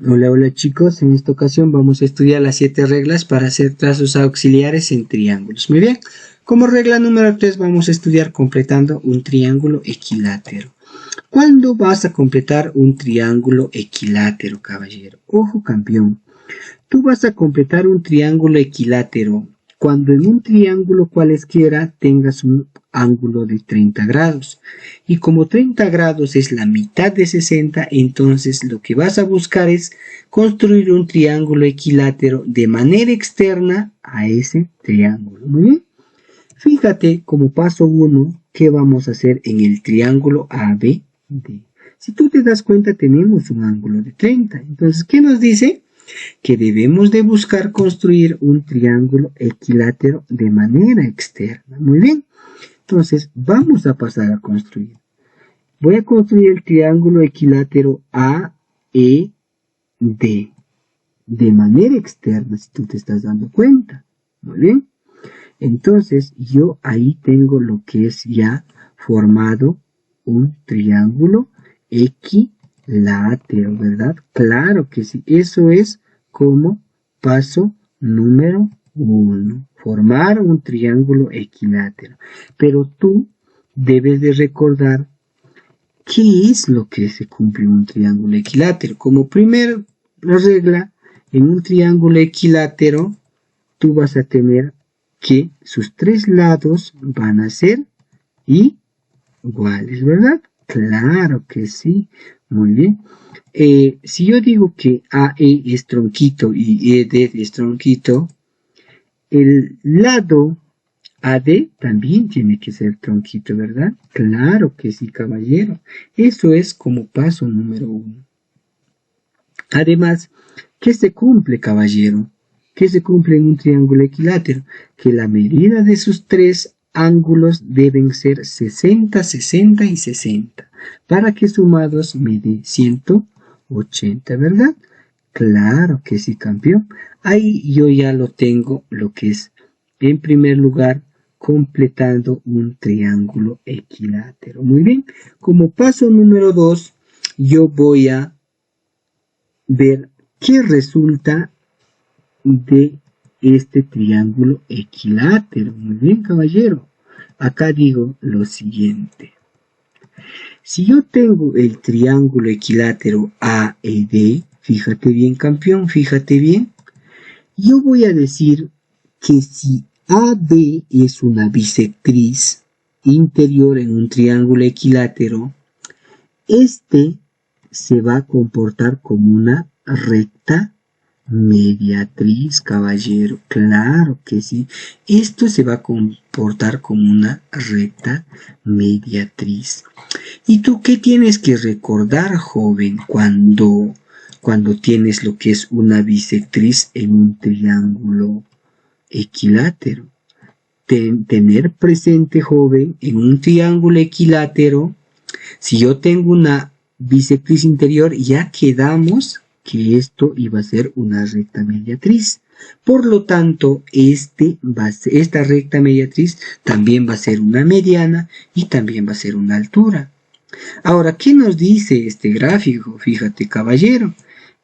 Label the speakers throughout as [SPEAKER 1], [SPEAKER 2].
[SPEAKER 1] Hola, hola chicos, en esta ocasión vamos a estudiar las 7 reglas para hacer trazos auxiliares en triángulos. Muy bien, como regla número 3 vamos a estudiar completando un triángulo equilátero. ¿Cuándo vas a completar un triángulo equilátero, caballero? Ojo, campeón, tú vas a completar un triángulo equilátero cuando en un triángulo cualesquiera tengas un ángulo de 30 grados. Y como 30 grados es la mitad de 60, entonces lo que vas a buscar es construir un triángulo equilátero de manera externa a ese triángulo. Muy bien. Fíjate como paso 1 qué vamos a hacer en el triángulo ABD. Si tú te das cuenta tenemos un ángulo de 30. Entonces, ¿qué nos dice? Que debemos de buscar construir un triángulo equilátero de manera externa. Muy bien. Entonces, vamos a pasar a construir. Voy a construir el triángulo equilátero AED de manera externa, si tú te estás dando cuenta. Muy bien. Entonces, yo ahí tengo lo que es ya formado un triángulo equilátero, ¿verdad? Claro que sí. Eso es como paso número 1. Formar un triángulo equilátero. Pero tú debes de recordar qué es lo que se cumple en un triángulo equilátero. Como primera regla, en un triángulo equilátero, tú vas a tener que sus 3 lados van a ser iguales, ¿verdad? Claro que sí. Muy bien. Si yo digo que AE es tronquito y ED es tronquito, el lado AD también tiene que ser tronquito, ¿verdad? Claro que sí, caballero. Eso es como paso número 1. Además, ¿qué se cumple, caballero? ¿Qué se cumple en un triángulo equilátero? Que la medida de sus 3 ángulos deben ser 60, 60 y 60, para que sumados me dé 180, ¿verdad? Claro que sí, campeón. Ahí yo ya lo tengo, lo que es, en primer lugar, completando un triángulo equilátero. Muy bien, como paso número 2, yo voy a ver qué resulta de este triángulo equilátero. Muy bien, caballero. Acá digo lo siguiente. Si yo tengo el triángulo equilátero AED, fíjate bien, campeón, fíjate bien, yo voy a decir que si AB es una bisectriz interior en un triángulo equilátero, este se va a comportar como una recta mediatriz, caballero. Claro que sí. Esto se va a comportar como una recta mediatriz. ¿Y tú qué tienes que recordar, joven, cuando tienes lo que es una bisectriz en un triángulo equilátero? Tener presente, joven, en un triángulo equilátero, si yo tengo una bisectriz interior, ya quedamos que esto iba a ser una recta mediatriz. Por lo tanto, esta recta mediatriz también va a ser una mediana y también va a ser una altura. Ahora, ¿qué nos dice este gráfico? Fíjate, caballero,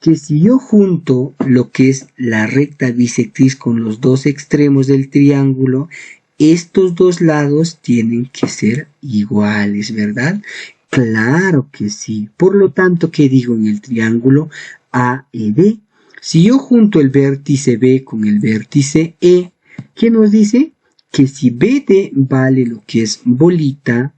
[SPEAKER 1] que si yo junto lo que es la recta bisectriz con los dos extremos del triángulo, estos dos lados tienen que ser iguales, ¿verdad? Claro que sí. Por lo tanto, ¿qué digo en el triángulo AED? Si yo junto el vértice B con el vértice E, ¿qué nos dice? Que si BD vale lo que es bolita,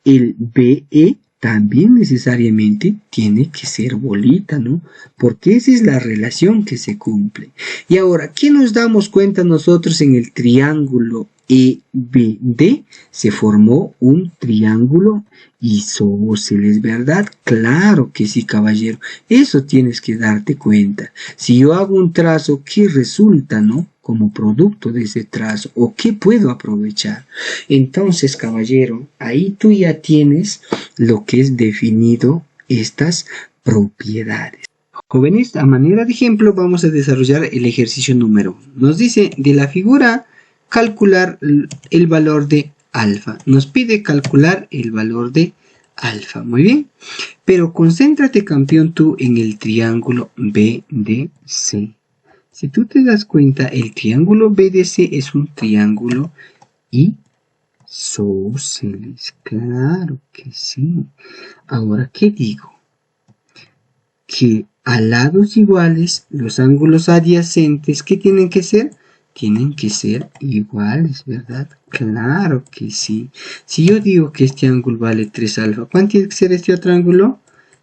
[SPEAKER 1] el BE también necesariamente tiene que ser bolita, ¿no? Porque esa es la relación que se cumple. Y ahora, ¿qué nos damos cuenta nosotros en el triángulo EBD? Se formó un triángulo isósceles, ¿verdad? Claro que sí, caballero. Eso tienes que darte cuenta. Si yo hago un trazo, ¿qué resulta, no? Como producto de ese trazo, o qué puedo aprovechar. Entonces, caballero, ahí tú ya tienes lo que es definido estas propiedades. Jóvenes, a manera de ejemplo vamos a desarrollar el ejercicio número 1. Nos dice de la figura calcular el valor de alfa. Nos pide calcular el valor de alfa. Muy bien. Pero concéntrate, campeón, tú en el triángulo BDC. Si tú te das cuenta, el triángulo BDC es un triángulo isósceles. Claro que sí. Ahora, ¿qué digo? Que a lados iguales, los ángulos adyacentes, ¿qué tienen que ser? Tienen que ser iguales, ¿verdad? Claro que sí. Si yo digo que este ángulo vale 3 alfa, ¿cuánto tiene que ser este otro ángulo?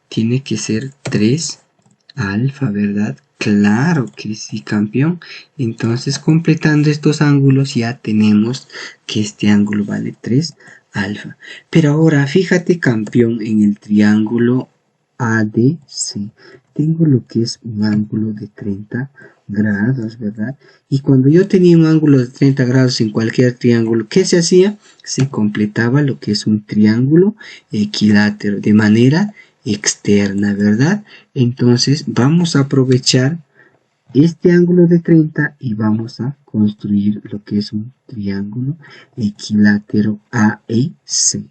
[SPEAKER 1] Tiene que ser 3 alfa, ¿verdad? Claro que sí, campeón. Entonces, completando estos ángulos, ya tenemos que este ángulo vale 3 alfa. Pero ahora, fíjate, campeón, en el triángulo ADC. Tengo lo que es un ángulo de 30 grados, ¿verdad? Y cuando yo tenía un ángulo de 30 grados en cualquier triángulo, ¿qué se hacía? Se completaba lo que es un triángulo equilátero de manera externa, ¿verdad? Entonces vamos a aprovechar este ángulo de 30 y vamos a construir lo que es un triángulo equilátero AEC.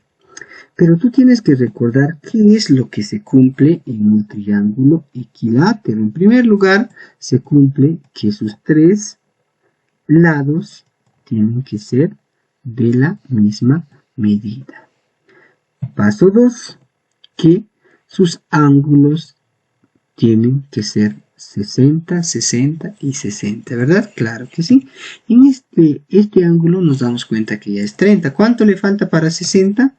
[SPEAKER 1] Pero tú tienes que recordar qué es lo que se cumple en un triángulo equilátero. En primer lugar, se cumple que sus tres lados tienen que ser de la misma medida. Paso 2, que sus ángulos tienen que ser 60, 60 y 60, ¿verdad? Claro que sí. En este ángulo nos damos cuenta que ya es 30. ¿Cuánto le falta para 60?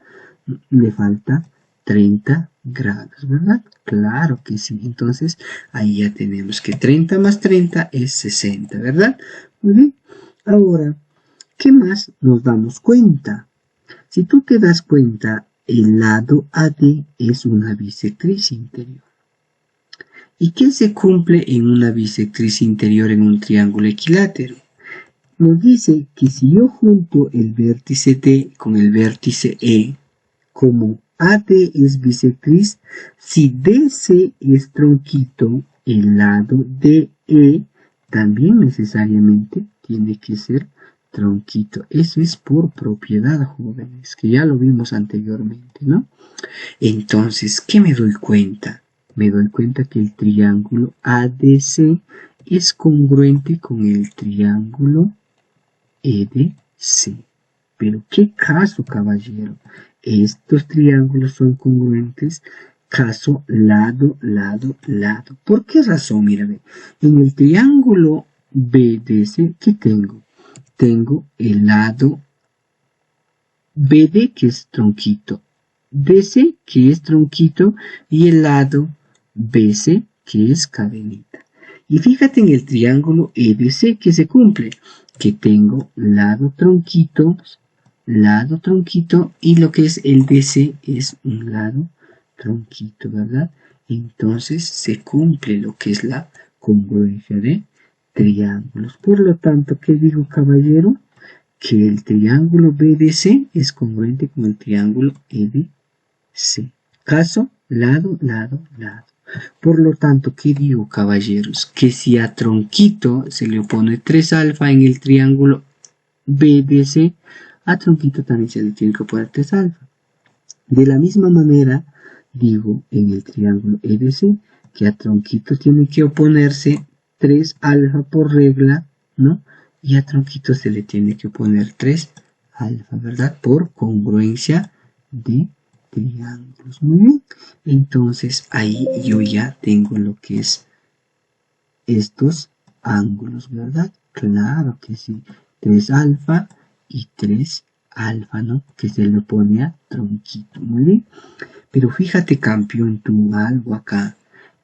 [SPEAKER 1] Le falta 30 grados, ¿verdad? Claro que sí. Entonces, ahí ya tenemos que 30 más 30 es 60, ¿verdad? Muy bien. Ahora, ¿qué más nos damos cuenta? Si tú te das cuenta, el lado AD es una bisectriz interior. ¿Y qué se cumple en una bisectriz interior en un triángulo equilátero? Nos dice que si yo junto el vértice D con el vértice E, como AD es bisectriz, si DC es tronquito, el lado DE también necesariamente tiene que ser tronquito. Eso es por propiedad, jóvenes, que ya lo vimos anteriormente, ¿no? Entonces, ¿qué me doy cuenta? Me doy cuenta que el triángulo ADC es congruente con el triángulo EDC. Pero ¿qué caso, caballero? Estos triángulos son congruentes caso lado, lado, lado. ¿Por qué razón? Mírame. En el triángulo BDC, ¿qué tengo? Tengo el lado BD, que es tronquito, DC, que es tronquito, y el lado BC, que es cadenita. Y fíjate en el triángulo EDC que se cumple, que tengo lado tronquito, y lo que es el DC es un lado tronquito, ¿verdad? Entonces se cumple lo que es la congruencia de triángulos. Por lo tanto, ¿qué digo, caballero? Que el triángulo BDC es congruente con el triángulo EDC. Caso, lado, lado, lado. Por lo tanto, ¿qué digo, caballeros? Que si a tronquito se le opone 3 alfa en el triángulo BDC, a tronquito también se le tiene que oponer 3 alfa. De la misma manera, digo en el triángulo EDC que a tronquito tiene que oponerse 3 alfa por regla, ¿no? Y a tronquito se le tiene que poner 3 alfa, ¿verdad? Por congruencia de triángulos. Muy bien. Entonces ahí yo ya tengo lo que es estos ángulos, ¿verdad? Claro que sí. 3 alfa y 3 alfa, ¿no? Que se le pone a tronquito. Muy bien. Pero fíjate, campeón, tú algo acá,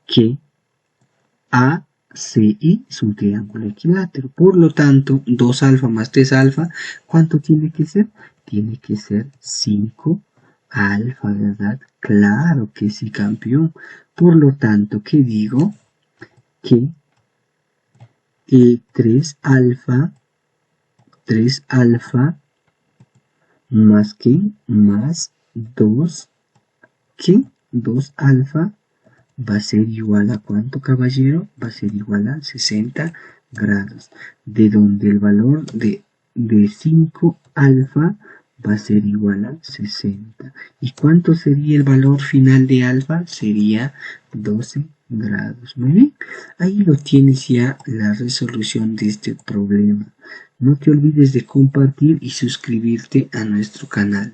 [SPEAKER 1] que ACE es un triángulo equilátero. Por lo tanto, 2 alfa más 3 alfa, ¿cuánto tiene que ser? Tiene que ser 5 alfa, ¿verdad? Claro que sí, campeón. Por lo tanto, ¿qué digo? Que 3 alfa más que más 2 alfa va a ser igual a ¿cuánto, caballero? Va a ser igual a 60 grados, de donde el valor de 5 alfa va a ser igual a 60. ¿Y cuánto sería el valor final de alfa? Sería 12 grados. Muy bien, ahí lo tienes ya la resolución de este problema. No te olvides de compartir y suscribirte a nuestro canal.